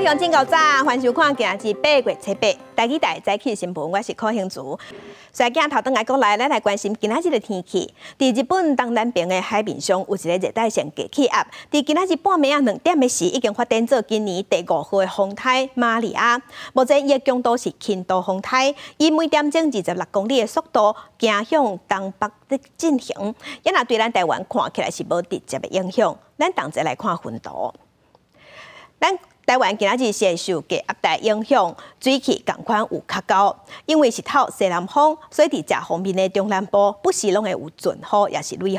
乡真够早，欢迎收看今日8月7日台记台早起新闻，我是柯兴竹。率镜头转来国内，咱来关心今仔日的天气。伫日本东南边的海面上有一个热带性低气压，伫今仔日半暝2点的时，已经发展做今年第5号的风台玛利亚。目前伊的强度是轻度风台，以每点钟26公里的速度行向东北的进行。也若对咱台湾看起来是无直接的影响。咱同齐来看分图。咱台湾今仔日先受低压带影响，水汽共款有较高，因为是透西南风，所以伫这方面的中南部不时拢会有阵雨，也是雷雨。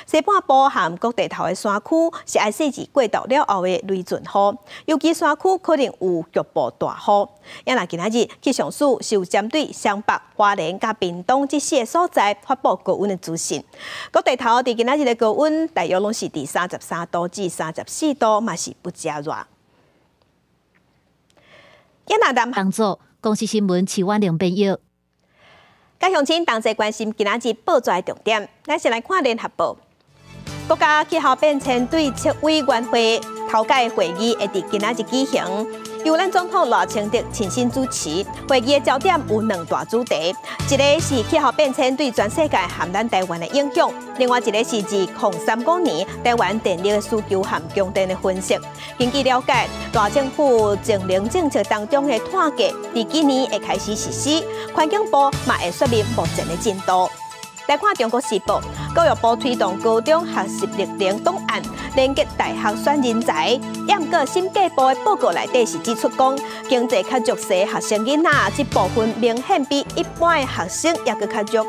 西半部含各地头的山区是爱细致过渡了后的雷阵雨，尤其山区可能有局部大雨。也若今仔日气象署是有针对湘北、花莲甲屏东这4个所在发布高温的资讯。各地头伫今仔日的高温大约拢是伫33度至34度，嘛是不加热。当作公司新闻市湾两边药。甲乡亲同齐关心今仔日报纸的重点，咱先来看联合报。国家气候变迁对策委员会头届会议会伫今仔日举行，由咱总统赖清德亲身主持。会议的焦点有2大主题，一个是气候变迁对全世界含咱台湾的影响，另外一个是自2035年台湾电力的需求和供电的分析。根据了解，大政府净零政策当中的碳价，伫今年会开始实施，环境部嘛会说明目前的进度。来看《中国时报》，教育部推动高中学习历程档案，连接大学选人才。也毋过，审计部的报告内底是指出讲，经济较弱势学生囡仔这部分明显比一般的学生也搁较弱。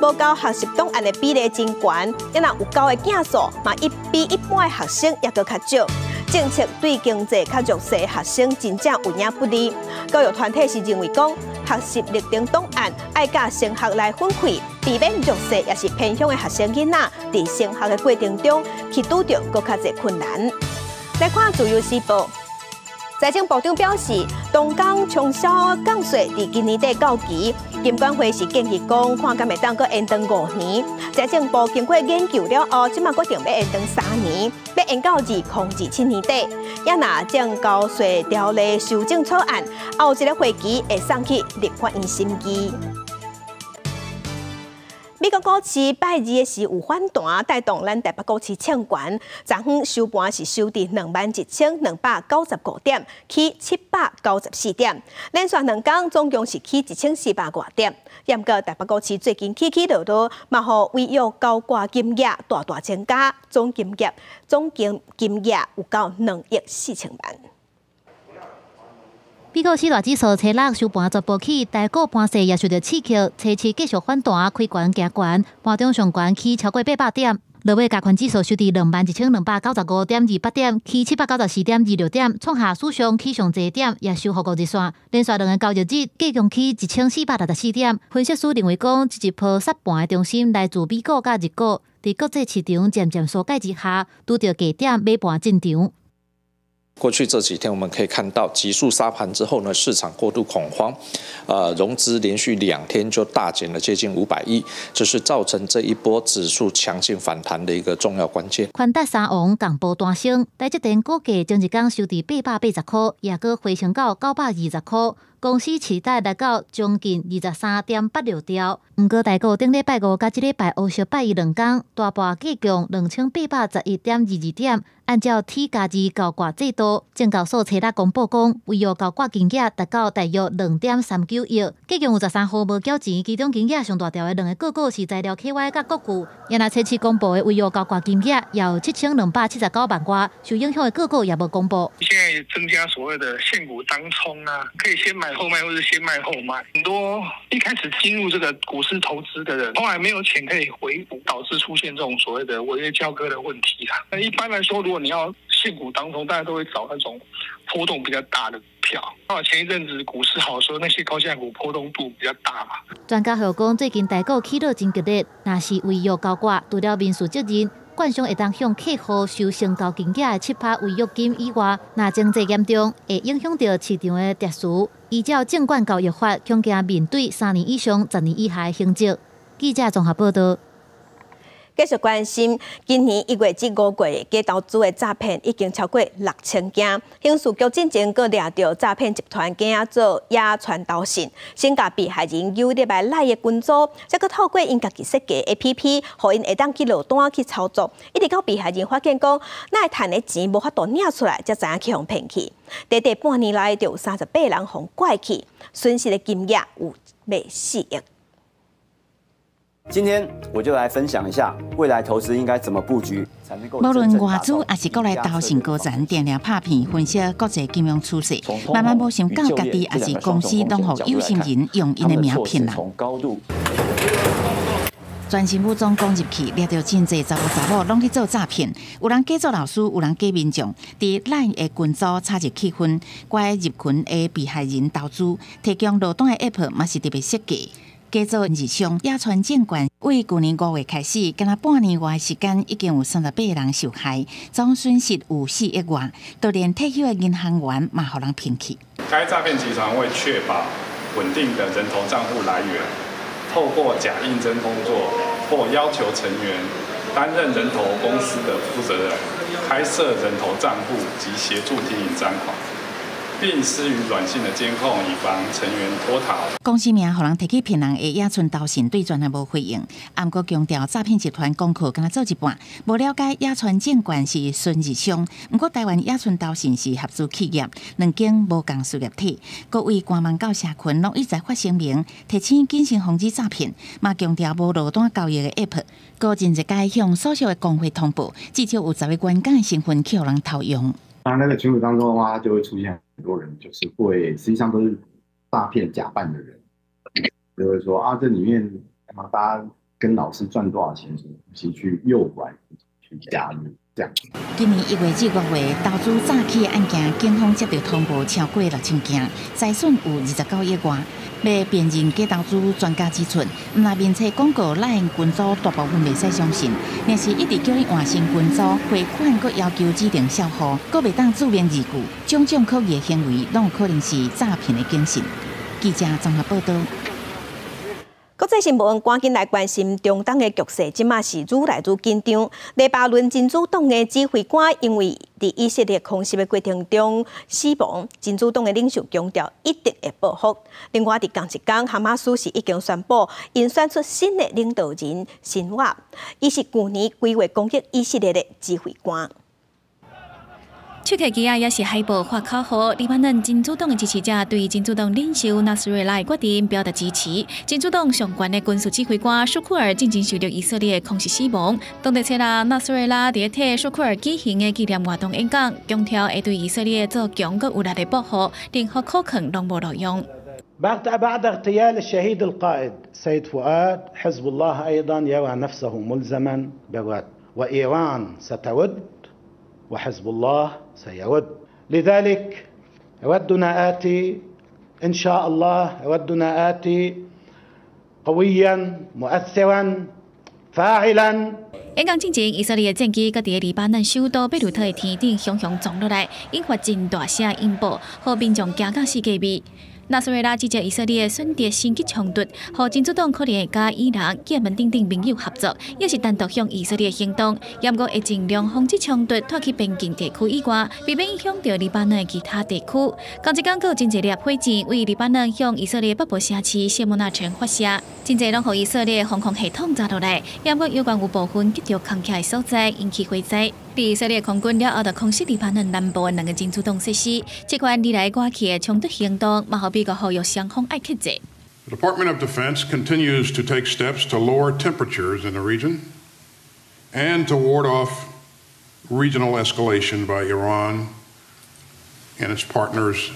无交学习档案的比例真悬，也若有交的件数嘛，比一般的学生也搁较少。政策对经济较弱势学生真正有影不利。教育团体是认为讲，学习历程档案爱甲升学来分开，避免弱势也是偏向的学生囡仔伫升学的过程中去拄着搁较侪困难。来看自由时报。财政部长表示，东港冲销降税伫今年底到期，金管会是建议讲，看敢会当搁延长5年。财政部经过研究了后，即马决定要延长3年，要延到2027年底。也若将交税条例修正草案，后一个会期会送去立法院审议。美国股市拜二的时有反弹，带动咱台北股市抢悬。昨昏收盘是收伫21295点，起794点，连续2天总共是起1400多点。也毋过台北股市最近起起落落，嘛互违约高挂金额大大增加，总金额有到2亿4000万。美股4大指数初六收盘逐步起，台股盘势也受到刺激，初七继续反弹，开悬行悬，盘中上悬起超过800点。落尾加权指数收伫21295.28点，起794.26点，创下史上起上侪点，也收复5日线。连续2个交易日，计共起1464点。分析师认为讲，这一波杀盘的重心来自美股甲日股，伫国际市场渐渐疏解之下，拄着低点买盘进场。过去这几天，我们可以看到急速杀盘之后呢，市场过度恐慌，融资连续2天就大减了接近500亿，这是造成这一波指数强劲反弹的一个重要关键。宽达三王共步单升，台积电股价前一天收伫880块，也搁回升到920块。公司期待来到将近23.86兆。毋过台股顶礼拜5甲即礼拜黑色拜一2天，大盘计共2811.22点。按照 T+2 交挂制度，证交所初六公布讲，违约交挂金额达到大约2.39亿，计共有13号无缴钱，其中金额上大条的2个个股是材料 KY 甲国巨。也若初七公布的违约交挂金额也有7279万块，受影响的个股也无公布。现在增加所谓的现股当冲啊，可以先买后卖，或者先卖后卖。很多一开始进入这个股市投资的人，后来没有钱可以回补，导致出现这种所谓的违约交割的问题啦。那一般来说，如果你要现股当中，大家都会找那种波动比较大的票。前一阵子股市好的时候，那些高价股波动度比较大嘛。专家号讲，最近台股起落真激烈，若是违约交挂，除了民事责任，券商会当向客户收成交金额的7%违约金以外，若经济严重，会影响到市场的秩序。依照证券交易法，恐惊面对3年以上10年以下的刑责。记者综合报道。继续关心，今年1月至5月，假投资的诈骗已经超过6000件。刑事局进前阁抓到诈骗集团假做野传投信，先甲被害人诱入来赖的群组，再搁透过因家己设计 APP， 互因会当去落单去操作，一直到被害人发现讲，那赚的钱无法度领出来，才知影去互骗去。短半年来，就有38人互拐去，损失的金额有4亿。今天我就来分享一下未来投资应该怎么布局，才能够无论外资还是国内投信高层，定定拍片分析国际金融趋势，慢慢无想到家己还是公司，拢互有心人用因的名骗人。全身武装攻入去，掠到真侪查甫查某拢去做诈骗，有人假做老师，有人假民众，伫咱的群组插入气氛，怪入群的被害人投资，提供落单的 app 嘛是特别设计。假做日商野传证券，为去年5月开始，敢若半年外时间，已经有38人受害，总损失有4亿元，就连退休的银行员嘛，互人骗去。该诈骗集团为确保稳定的人头账户来源，透过假应征工作或要求成员担任人头公司的负责人，开设人头账户及协助经营账款，并施予软性的监控，以防成员脱逃。公司名互人提去骗人的野村投信对专案无回应，毋过强调诈骗集团功课敢若做一半，无了解野村证券是纯日商，毋过台湾野村投信是合资企业，两间无共事业体。各位官网到社群拢一再发声明，提醒谨慎防止诈骗，嘛强调无落单交易的 app， 个人一该向所属的工会通报，至少有10位员工的身份去互人偷用。当然，那个群组当中的话，就会出现很多人，就是会实际上都是诈骗假扮的人，就会说啊，这里面大家跟老师赚多少钱什么东西去诱拐、去加入这样。今年1月至5月，投资诈欺的案件，警方接到通报超过6000件，财损有29亿元。要辨认假投资专家指出，毋若面册广告，咱群组大部分袂使相信，若是一直叫你换新群组，汇款佮要求指定账户，佮袂当注明字句，种种可疑的行为，拢有可能是诈骗的警讯。记者综合报道。国际新闻赶紧来关心中东的局势，即马是愈来愈紧张。黎巴嫩真主党的指挥官因为伫以色列空袭的过程中死亡，真主党的领袖强调一定会报复。另外，伫同一天，哈马斯是已经宣布因选出新的领导人辛瓦，伊是去年几月攻击以色列的指挥官。手提机也是海报发口号，黎巴嫩真主党的支持者对真主党领袖纳斯瑞拉的决定表达支持。真主党上悬的军事指挥官舒库尔正受到以色列空袭死亡。当地7日，纳斯瑞拉伫替舒库尔举行的纪念活动演讲，强调会对以色列做强而有力的报复，任何可能拢无路用。بعد اغتيال الشهيد القائد سيد فؤاد حزب الله أيضا يرى نفسه ملزما بالرد وإيران سترد وحزب الله سيرد لذلك ردنا آتي إن شاء الله ردنا آتي قويا مؤثرا فاعلا。演讲进前，以色列战机搁伫黎巴嫩首都贝鲁特的天顶雄雄撞落来，引发真大声音波，互民众惊到四界味。纳斯瑞拉指责以色列选择升级冲突，和真主党可能会甲伊朗、也门等等盟友合作，也是单独向以色列行动，也毋过会尽量防止冲突脱去边境地区以外，避免影响到黎巴嫩的其他地区。同一天，有真侪粒火箭为黎巴嫩向以色列北部城市谢姆纳城发射，真侪拢互以色列防空系统砸落来，也毋过有关有部分击着空起的所在，引起火灾。以色列空军了后，就空袭黎巴嫩南部的2个真主党设施，这款历来挂起的冲突行动，嘛互美国呼吁双方爱克制。The Department of Defense continues to take steps to lower temperatures in the region and to ward off regional escalation by Iran and its partners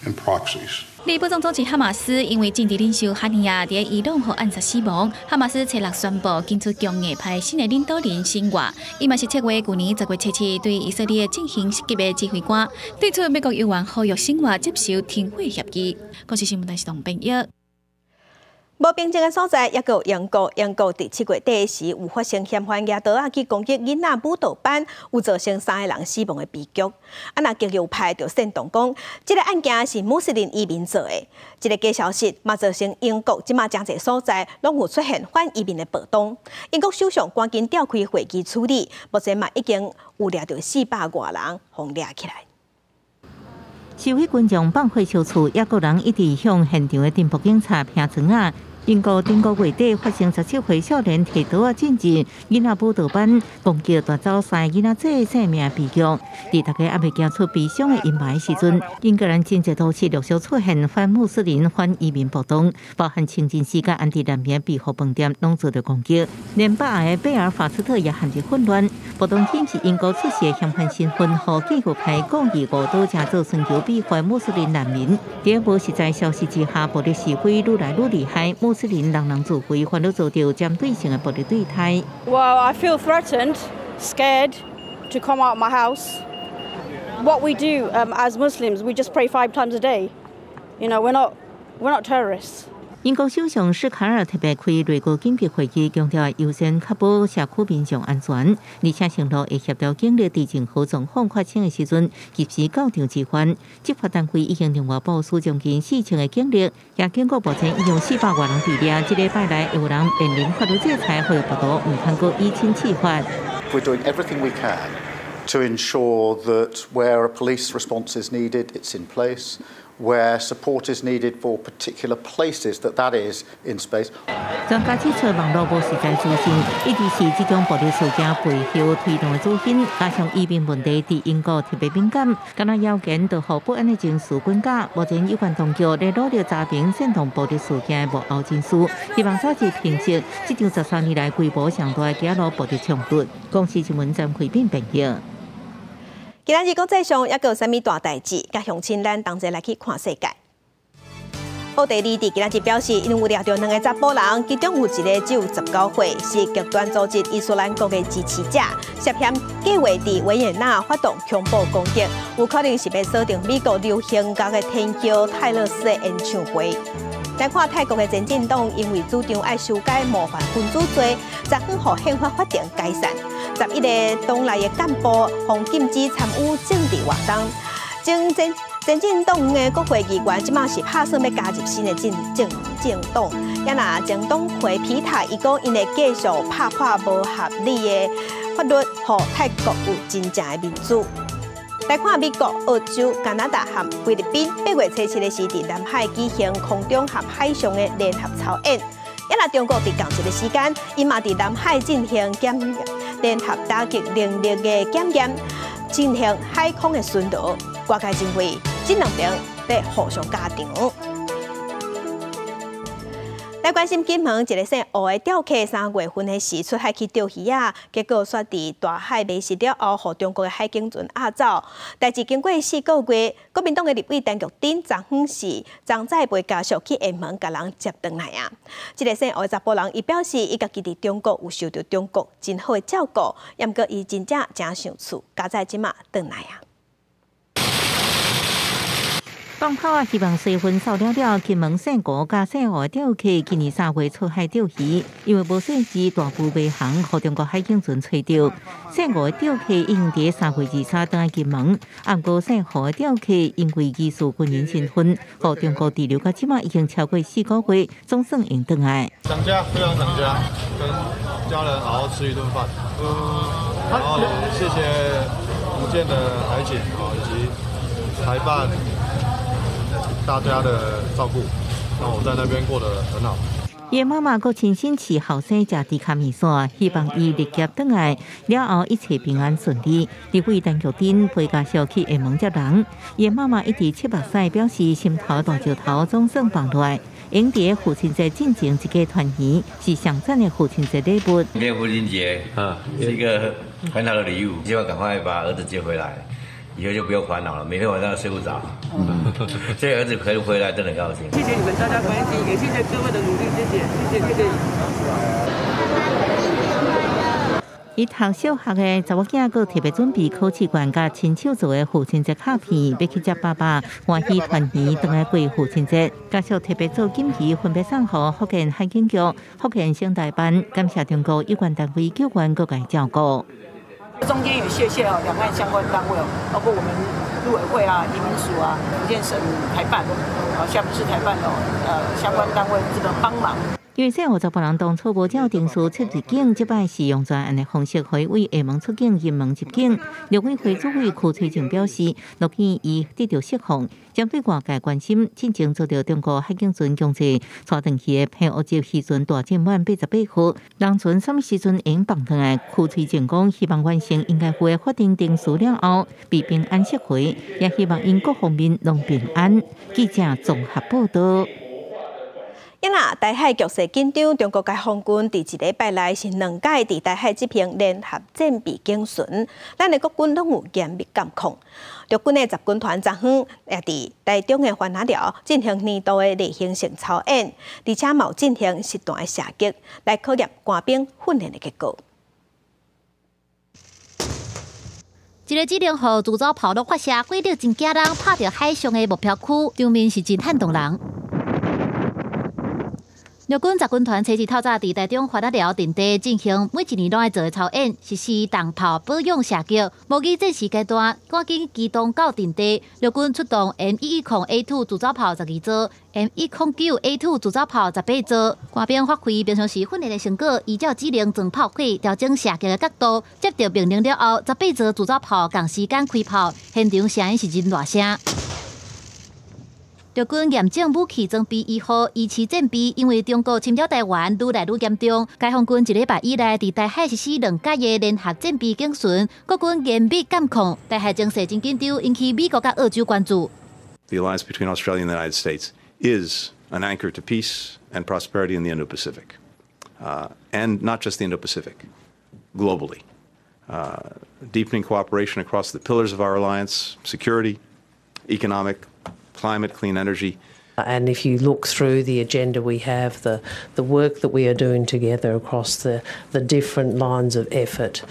and proxies. 黎巴嫩组织哈马斯因为政治领袖哈尼亚伫伊朗被暗杀死亡，哈马斯7日宣布紧出强硬派新的领导人辛瓦，伊嘛是7月去年10月7日对以色列进行袭击的指挥官，对此美国有关呼吁辛瓦接受停火协议。国际新闻台是同编译。无边境的所在，也有英国伫7月底时有发生嫌犯举刀去攻击囡仔舞蹈班，有造成3个人死亡的悲剧。那激流派就煽动讲，这个案件是穆斯林移民做的。这个假消息嘛造成英国即马真侪所在拢有出现反移民的暴动。英国首相赶紧召开会议处理，目前嘛已经有掠到400多人，互掠起来。示威群众放火烧厝，也有人一直向现场的镇暴警察拼砖啊。英国中国月底发生17岁少年摕刀进入囡仔舞蹈班，攻击夺走3个囡仔这性命悲剧。伫大家还未走出悲伤的阴霾时阵，英格兰真侪都市陆续出现反穆斯林、反移民暴动，包含清真寺甲安迪南面庇护饭店拢遭到攻击。连北岸的贝尔法斯特也陷入混乱。暴动显示英国出现嫌犯身份，和继续派故意误导加做寻求庇护的穆斯林难民。伫无实在消息之下，暴力示威愈来愈厉害。穆斯林人自危，反而遭到针对性的暴力对待。Well, I feel threatened, scared to come out of my house. What we do as Muslims, we just pray 5 times a day. You know, we're not terrorists. 英国首相史卡尔特别开内阁紧急会议，强调优先确保社区民众安全，而且承诺会协调警力伫任何状况发生的时阵，及时到场支援。执法单位已经另外部署将近4000的警力，也警告目前已有400多人伫掠，一礼拜内有人面临法律制裁，或暴徒唔通过以轻处罚。We're doing everything we can to ensure that where a police response is needed, it's in place. Where support is needed for particular places, that is in space. 专家指出，网络无实在资讯，一直是这种暴力事件背后推动的主因。加上移民问题伫英国特别敏感，敢若谣言就互不安的情绪滚加。目前有关当局在努力查明煽动暴力事件的幕后真相，希望早日平息这场13年来规模上大的街路暴力冲突。公司新闻张慧斌报道。今仔日国际上也有啥物大代志？甲乡亲咱同齐来去看世界。奥地利伫今仔日表示，因为掠到2个查甫人，其中有一个只有19岁，是极端组织伊斯兰国的支持者，涉嫌计划伫维也纳发动恐怖攻击，有可能是要锁定美国流行乐的天后泰勒斯的演唱会。来看泰国的前进党，因为主张爱修改模范分子罪，昨昏互宪法法庭解散。11个党内的干部被禁止参与政治活动。前进党的国会议员即马是打算要加入新的政党，也若前党魁皮塔伊讲，因会继续拍破无合理的法律，互泰国有真正的民主。来看美国、澳洲、加拿大和菲律宾8月7日时伫南海举行空中和海上的联合操演。也若中国伫同一个时间，伊嘛伫南海进行联合打击能力的检验，进行海空的巡逻。外界认为，这两边在互相加强。来关心金门一个姓吴的钓客，3月份的时出海去钓鱼啊，结果煞伫大海迷失了后，互中国的海警船押走。代志经过4个月，国民党的立委陈玉珍昨昏是装载陪家属去厦门，甲人接回来啊。这个姓吴的查甫人，伊表示伊家己伫中国有受到中国真好的照顾，也毋过伊真正真想厝，家在即马回来啊。放炮啊！希望4月份扫了，金门姓吴甲姓吴钓客今年3月出海钓鱼，因为无算是大部未航，互中国海警船找到。姓吴的钓客已经伫3月23回来金门，不过姓吴的钓客因为疑似军人身份，互中国滞留到即马已经超过4个月，总算应回来。想家，非常想家，跟家人好好吃一顿饭。然后谢谢福建的海警啊，以及台办。大家的照顾，让我在那边过得很好。伊妈妈阁亲身饲后生食猪脚面线，希望伊立即回来了后一切平安顺利。立委陈玉珍陪家属去厦门接人，伊妈妈一直7、8岁，表示心头大石头总算放落来。迎伫父亲节进行一个团圆，是上赞的父亲节礼物。今天父亲节是一个很好的礼物，希望赶快把儿子接回来。以后就不用烦恼了，每天晚上睡不着。所以儿子可以回来，真的很高兴。谢谢你们大家关心，也谢谢各位的努力，谢谢。伊读小学的查某囝，佫特别准备考试卷甲亲手做的父亲节卡片，要去接爸爸欢喜团圆，回来过父亲节。家属特别做锦旗，分别送予福建海警局、福建省台办，感谢中国有关单位救援各界照顾。中间也谢谢两岸相关单位包括我们陆委会啊、移民署啊、福建省台办、厦门市台办相关单位这个帮忙。因为50%人当初无照定数出入境，即摆是用专案的方式回为下门出境、入门入境。陆委会主委邱翠静表示，乐见伊得到释放，将对外界关心进前遭到中国海警船强制带登去的偏乌礁渔船大舰满88副，人船什么时阵会放回来？邱翠静讲，希望完成应该会法定定数了后，被平安释回，也希望因各方面拢平安。记者综合报道。因啦，台海局势紧张，中国解放军伫一礼拜内是2届伫台海执行联合战备警巡，咱的国军拢有严密监控。陆军的集军团昨昏也伫台中的番仔寮进行年度的例行性操演，而且冇进行实弹的射击，来考验官兵训练的结果。一个指令号自走炮落发射，几粒真惊人，拍到海上的目标区，场面是真撼动人。陆军集军团初日透早伫台中番仔寮阵地进行每一年拢爱做的操演，实施弹炮保养射击。模拟战时阶段，赶紧机动到阵地。陆军出动 M110A2 自走炮12座 ，M109A2 自走炮18座。官兵发挥平常时训练的成果，依照指令装炮火，调整射击的角度。接到命令了后，18座自走炮同时间开炮，现场声音是真大声。陆军严整武器装备1号，以期战备，因为中国侵扰台湾愈来愈严重。解放军一礼拜以来，伫台海实施2届的联合战备警巡，国军严密监控，台海情势真紧张，引起美国甲澳洲关注。The alliance between Australia and the United States is an anchor to peace and prosperity in the Indo-Pacific, and not just the Indo-Pacific, globally. Deepening cooperation across the pillars of our alliance: security, economic, climate, clean energy. And if you look through the agenda we have, the work that we are doing together across the different lines of effort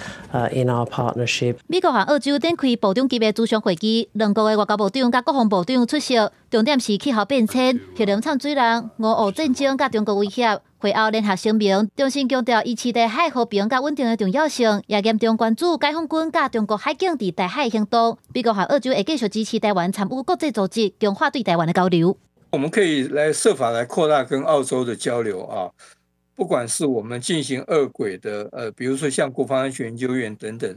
in our partnership. 美国和澳洲展开部长级的咨询会议，两国的外交部长甲国防部长出席，重点是气候变迁、核能产水人、俄乌战争甲中国威胁。会后联合声明，重新强调以持台海和平甲稳定的重要性，也严重关注解放军甲中国海警伫台海行动。美国和澳洲会继续支持台湾参与国际组织，强化对台湾的交流。我们可以来设法来扩大跟澳洲的交流啊，不管是我们进行二轨的比如说像国防安全研究院等等，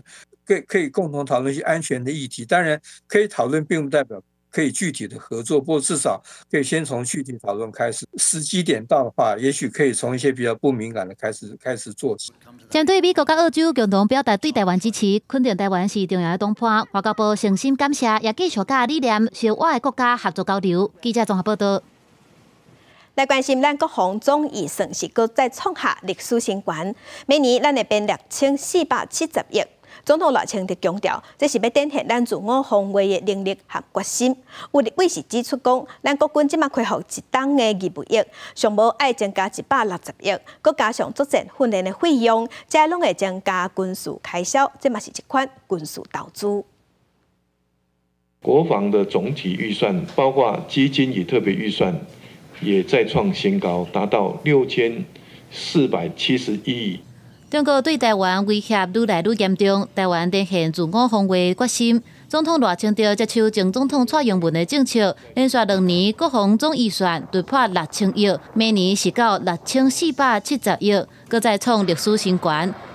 可以共同讨论一些安全的议题。当然可以讨论，并不代表可以具体的合作，不过至少可以先从具体讨论开始。时机点到的话，也许可以从一些比较不敏感的开始做起。针对美国甲澳洲共同表达对台湾支持，肯定台湾是重要的同伴，外交部诚心感谢，也继续甲理念相爱的国家合作交流。记者综合报道。来关心咱国防总预算是搁再创下历史新高，每年咱会编6470亿。总统赖清德强调，这是要展现咱自我防卫的能力和决心。有立委是指出讲，咱国军即马开放1档的200亿，上无爱增加160亿，搁加上作战训练的费用，这拢会增加军事开销，这嘛是一款军事投资。国防的总体预算，包括基金与特别预算，也再创新高，达到6471亿。中国对台湾威胁愈来愈严重，台湾展现自我防卫决心。总统赖清德接受前总统蔡英文的政策，连续2年国防总预算突破6000亿，每年是到6470亿，搁再创历史新高。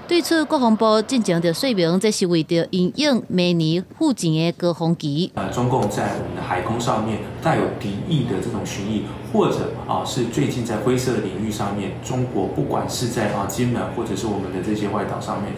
对此，国防部进前就说明，这是为着因应明年付钱的高峰期。中共在我们的海空上面带有敌意的这种巡弋，或者是最近在灰色的领域上面，中国不管是在金门或者是我们的这些外岛上面，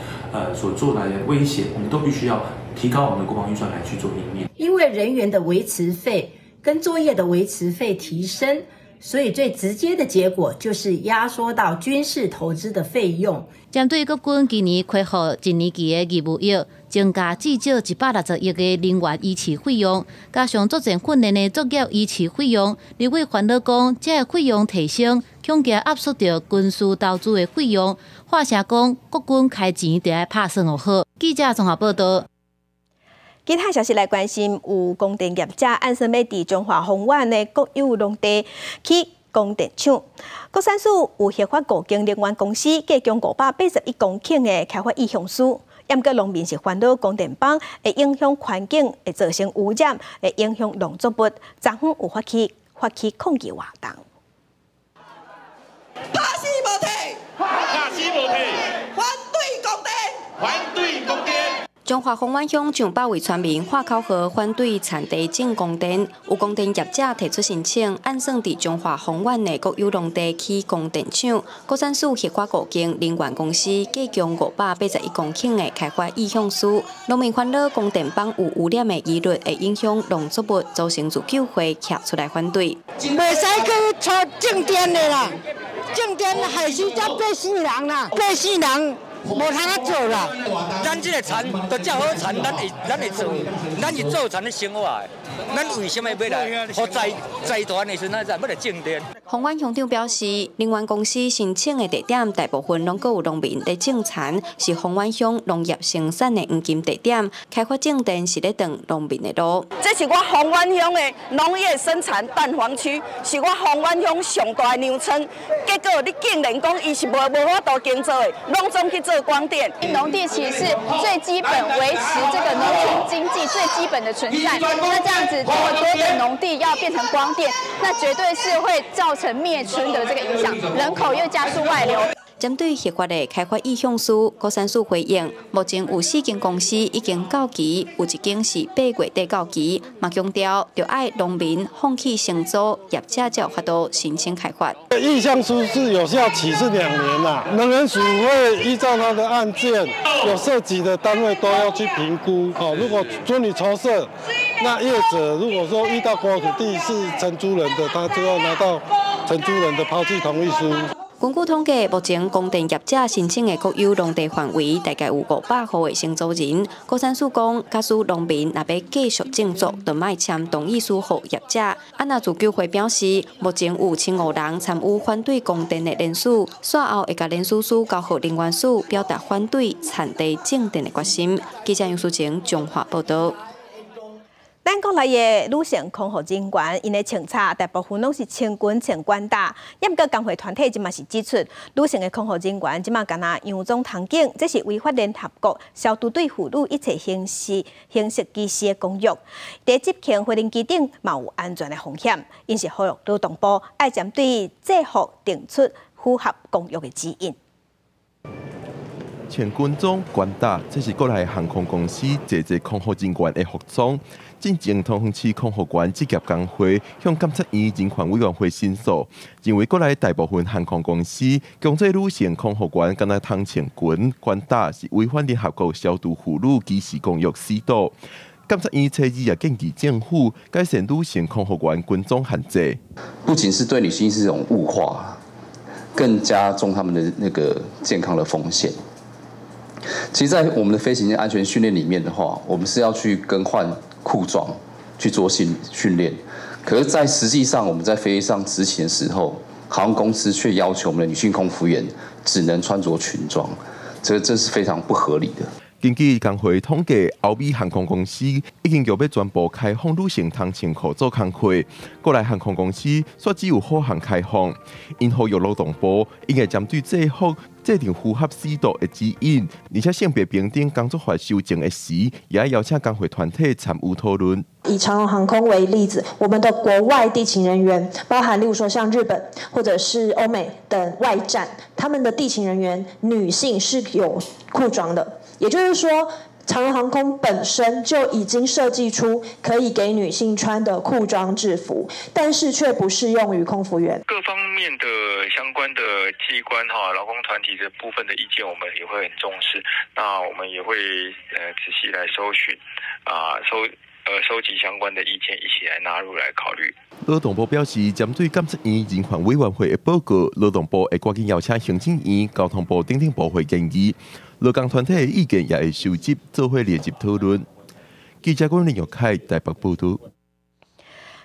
所做来的威胁，我们都必须要提高我们的国防预算来去做应变。因为人员的维持费跟作业的维持费提升，所以最直接的结果就是压缩到军事投资的费用。针对国军今年开放1年期的25亿，增加至少160亿的人员医持费用，加上作战训练的作业医持费用，立委烦恼讲，这个费用提升恐惊压缩到军事投资的费用。话声讲，国军开钱就要拍算好好。记者综合报道。其他消息来关心，有光电业者按算要伫中华宏远的国有农地起光电厂。国产署有核发国经能源公司加强581公顷的开发意向书，验过农民是烦恼光电棒会影响环境，会造成污染，会影响农作物，昨昏有发起抗议活动。拍死无体，拍死无体，反对光电，反对光电。中华宏远乡上百位村民画口号反对产地种光电，有光电业者提出申请，按算伫中华宏远的国有农地起光电厂。国产署核发国经能源公司加强581公顷的开发意向书。农民烦恼光电棒有污染的疑虑，会影响农作物，造成自救会徛出来反对。袂使去出种电的啦，种电害死才8死人啦，8死人。无通啊做啦，咱这个田都照好田，咱会做，咱是做田的生活的，咱为什么要来？好财团的时阵，咱要来种电。宏远乡长表示，能源公司申请的地点大部分拢阁有农民在种田，是宏远乡农业生产的黄金地点。开发种电是咧断农民的路。这是我宏远乡的农业生产蛋黄区，是我宏远乡上大的牛村。结果你竟然讲伊是无法度耕作的，拢总去做光电。农地其实是最基本维持这个农村经济最基本的存在。那这样子这么多的农地要变成光电，那绝对是会造成灭村的这个影响，人口又加速外流。针对核发的开发意向书，国产署回应，目前有4间公司已经到期，有1间是8月底到期，嘛强调要爱农民放弃承租，业者才有法度申请开发。意向书是有效期是2年啦，能源署会依照他的案件，有涉及的单位都要去评估。如果遵理筹设，那业者如果说遇到国有土地是承租人的，他就要拿到承租人的抛弃同意书。根据统计，目前光电业者申请的国有农地范围大概有500户的承租人。国产署讲，假使农民若要继续种植，就莫签同意书予业者。安那自救会表示，目前有15人参与反对光电的联署，稍后会甲联署书交予能源署，表达反对产地种电的决心。记者杨淑晴综合报道。咱国内的女性空服人员，因的穿插大部分拢是穿裙穿管打。也毋过工会团体即嘛是指出，女性的空服人员即嘛敢若佯装场景，这是违反联合国消毒对妇女一切形式歧视的公约。在执勤飞行机顶嘛有安全的风险，因是呼吁劳动部爱针对制服定出符合公约的指引。穿军装、管打，这是国内航空公司坐空服人员的服装。进前桃园市空服员职业工会向监察院人权委员会申诉，认为国内大部分航空公司强制女性空服员敢若通穿裙、管打是违反联合国消除妇女歧视公约4度。监察院初二也建议政府改善女性空服员军装限制，不仅是对女性是一种物化，更加重他们的那个健康的风险。其实，在我们的飞行安全训练里面的话，我们是要去更换裤装去做训练，可是，在实际上我们在飞机上执勤的时候，航空公司却要求我们的女性空服员只能穿着裙装，这是非常不合理的。根据工会统计，欧美航空公司已经要全部开放女性通穿裤做工课，国内航空公司却只有华航开放。因呼吁劳动部应该针对制服制定符合4度的指引，而且性别平等工作法修正的时，也要邀请工会团体参与讨论。以长荣航空为例子，我们的国外地勤人员，包含例如说像日本或者是欧美等外站，他们的地勤人员女性是有裤装的。也就是说，长荣航空本身就已经设计出可以给女性穿的裤装制服，但是却不适用于空服员。各方面的相关的机关劳工团体的部分的意见，我们也会很重视。那我们也会仔细来搜寻收集相关的意见，一起来纳入来考虑。劳动部表示，针对监察院人权委员会的报告，劳动部会赶紧邀请行政院、交通部等部会建议。劳工团体的意见也会收集，做伙联集讨论。记者郭林玉凯台北报道。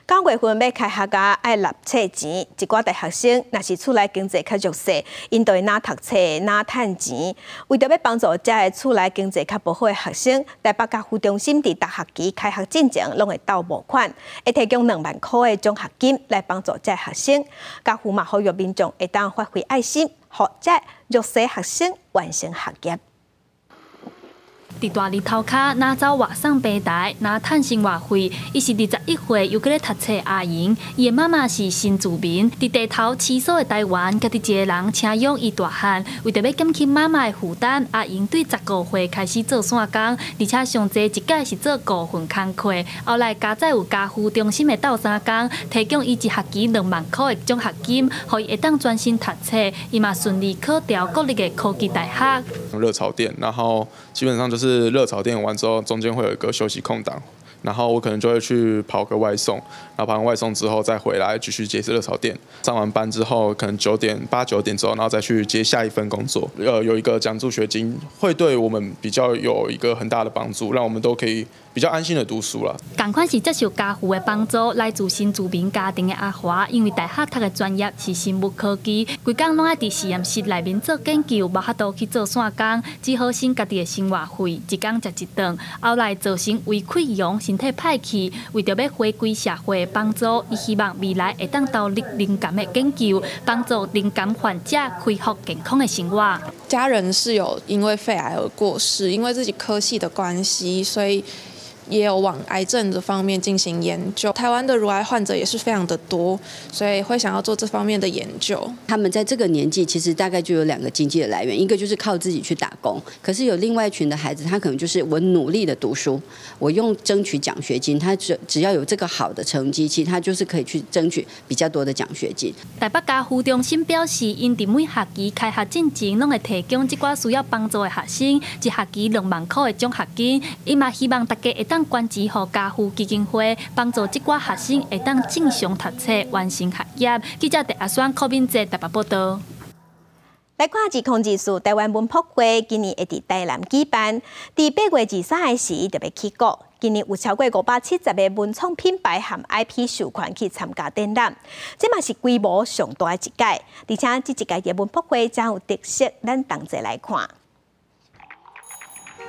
9月份要开学甲爱纳册钱，一寡大学生若是厝内经济较弱势，因就会哪读册哪趁钱。为着要帮助遮个厝内经济较不好的学生，台北教育中心伫大学期开学进前，拢会斗募款，会提供2万块的奖学金来帮助遮学生。教育嘛呼吁民众会当发挥爱心，互遮弱势学生完成学业。伫大日头骹，拿走外送平台，拿趁生活费。伊是21岁，又搁咧读册阿莹。伊的妈妈是新住民，伫地头起诉的台湾，家己一个人请养伊大汉。为着要减轻妈妈的负担，阿莹对19岁开始做线工，而且上济一届是做5份工课。后来加在有家扶中心的斗相工，提供伊一学期2万块的奖学金，互伊会当专心读册。伊嘛顺利考调国立的科技大学。热炒店，然后基本上就是热炒店完之后，中间会有一个休息空档，然后我可能就会去跑个外送，然后跑完外送之后再回来继续接热炒店。上完班之后，可能8、9点之后，然后再去接下一份工作。有一个奖助学金，会对我们比较有一个很大的帮助，让我们都可以比较安心的读书啦。同款是接受家父的帮助，来自新住民家庭的阿华，因为大学读的专业是生物科技，规工拢爱伫实验室内面做研究，无法度去做线工，只好省家己的生活费，一工食一顿。后来造成胃溃疡，身体歹去，为着要回归社会的帮助，伊希望未来会当投入灵感的研究，帮助灵感患者恢复健康的生活。家人是有因为肺癌而过世，因为自己科系的关系，所以也有往癌症这方面进行研究。台湾的乳癌患者也是非常的多，所以会想要做这方面的研究。他们在这个年纪，其实大概就有2个经济的来源，一个就是靠自己去打工，可是有另外一群的孩子，他可能就是我努力的读书，我用争取奖学金，他只要有这个好的成绩，其实他就是可以去争取比较多的奖学金。台北家扶中心表示，因伫每学期开学进前，拢会提供这寡需要帮助的学生一学期2万块的奖学金。伊嘛希望大家会当捐钱予家扶基金会，帮助这寡学生会当正常读册，完成学业。记者陈阿选柯敏哲台北报道。来看指控指数，台湾文博会今年会伫台南举办，伫8月23日时就要起稿。今年有超过570个文创品牌和 IP 授权去参加展览，这嘛是规模上大的一届，而且这一届的文博会真有特色，咱同齐来看。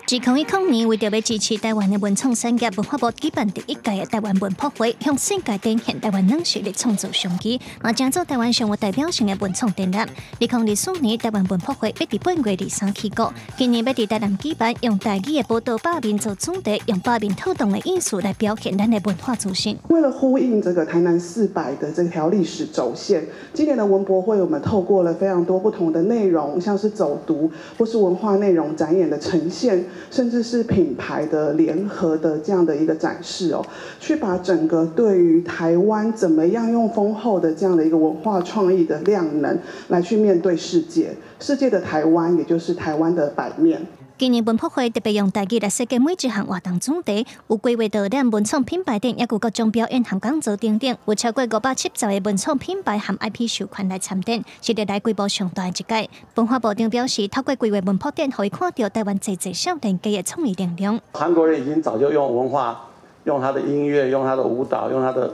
自2010年，为着要支持台湾的文创产业，文化部举办第1届的台湾文博会，向世界展现台湾软实力创造商机，也争做台湾上有代表性的文创展览。2024年，台湾文博会要伫8月23日起稿，今年要伫台南举办，用台语的报道百面做主题，用百面透动的艺术来表现咱的文化资讯。为了呼应这个台南400的这条历史轴线，今年的文博会我们透过了非常多不同的内容，像是走读或是文化内容展演的呈现。甚至是品牌的联合的这样的一个展示哦，去把整个对于台湾怎么样用丰厚的这样的一个文化创意的量能来去面对世界，世界的台湾也就是台湾的版面。今年文博会特别用台语来设计每一项活动主题，有规划导览文创品牌展，也有各种表演和讲座等等，有超过570个文创品牌和 IP 授权来参展，是历来规模上大的一届。文化部长表示，透过规划文博展，可以看到台湾侪少年家的创意力量。韩国人已经早就用文化、用他的音乐、用他的舞蹈、用他的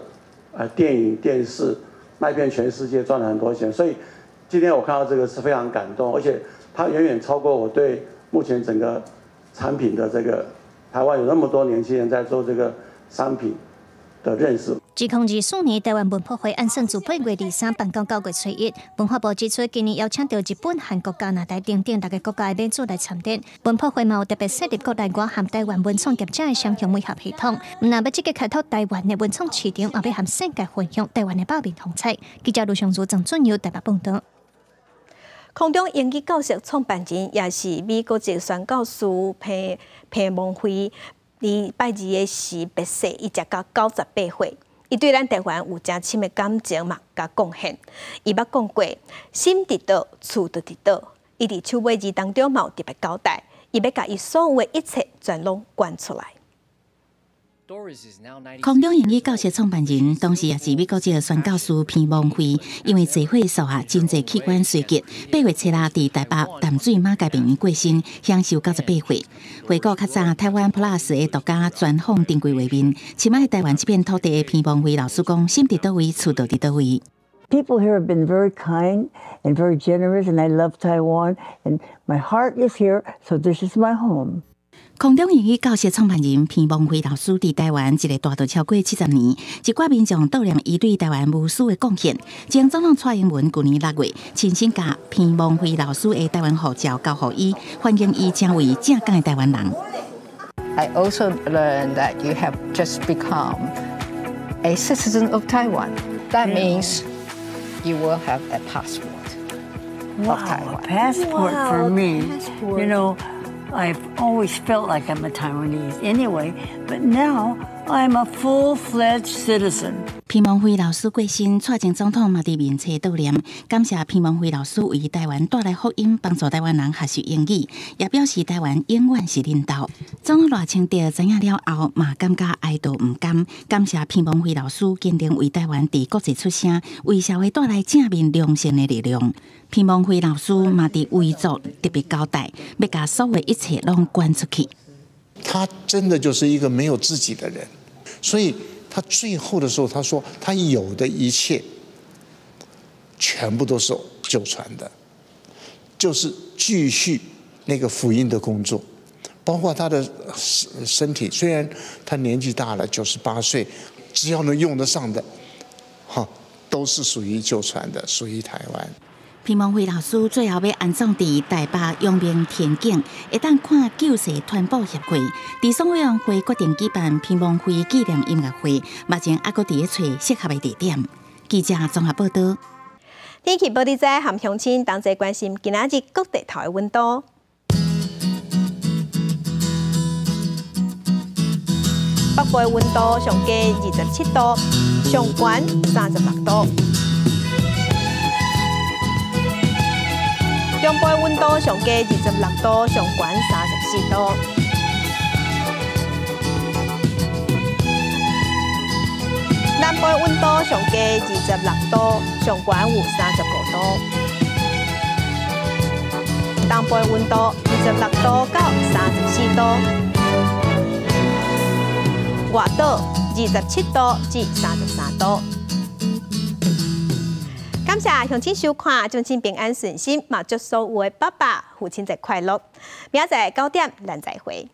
电影、电视，卖遍全世界，赚了很多钱。所以今天我看到这个是非常感动，而且它远远超过我对目前整个产品的这个台湾有那么多年轻人在做这个商品的认识。2024年台湾文博会按算自8月23办到9月初1。文化部指出，今年邀请到日本、韩国、加拿大等等6个国家的美主来参展。文博会嘛有特别设立国内外和台湾文创业者的双向媒合系统，唔但要积极开拓台湾的文创市场，也要和世界分享台湾的百面风采。记者卢尚如、郑俊佑台北报道。空中英语教室创办人也是美国籍宣教师裴蒙辉，礼拜2的时别逝，伊才到98岁。伊对咱台湾有真深的感情嘛，甲贡献。伊捌讲过，心伫倒，厝就伫倒。伊伫手尾字当中嘛有特别交代，伊要甲伊所有的一切全拢捐出来。空中英语教室创办人，同时也是美国籍的宣教师偏梦辉，因为聚会受下真济器官衰竭，8月7日伫台北淡水马偕病院过身，享受98岁。回顾较早台湾 Plus 的独家专访珍贵画面，深爱台湾这片土地的偏梦辉老师讲，心伫倒位，厝就伫倒位。People here have been very kind and very generous, and I love Taiwan, and my heart is here, so this is my home. 空中英语教室创办人偏梦辉老师伫台湾一个大道超过70年，一寡民众悼念伊对台湾无私的贡献。前总统蔡英文去年6月亲身甲偏梦辉老师的台湾护照交予伊，欢迎伊成为正港的台湾人。I also learned that you have just become a citizen of Taiwan. That means you will have a passport of Taiwan. A passport for me. You know, I've always felt like I'm a Taiwanese anyway, but now I'm a full-fledged citizen. 偏梦辉老师过身，蔡前总统嘛伫面册悼念，感谢偏梦辉老师为台湾带来福音，帮助台湾人学习英语，也表示台湾永远是恁兜。总统赖清德知影了后，嘛感觉哀悼唔甘，感谢偏梦辉老师坚定为台湾伫国际出声，为社会带来正面良性的力量。偏梦辉老师嘛伫遗嘱特别交代，要把所有一切拢捐出去。他真的就是一个没有自己的人，所以他最后的时候，他说他有的一切全部都是救传的，就是继续那个福音的工作，包括他的身体，虽然他年纪大了，98岁，只要能用得上的，都是属于救传的，属于台湾。偏梦辉老师最后要安葬伫台北阳明田径，会当看救世团保协会。地方委员会决定举办偏梦辉纪念音乐会，目前还阁伫咧找适合的地点。记者综合报道。天气报道在含乡亲同齐关心今仔日各地头的温度。北部的温度上低27度，上悬36度。中部的温度上低26度，上悬34度。南部的温度上低26度，上悬有35度。东部的温度26度到34度。外岛27度至33度。感谢乡亲收看，祝亲平安顺心，嘛祝所有的爸爸父亲节快乐。明仔载9点咱再会。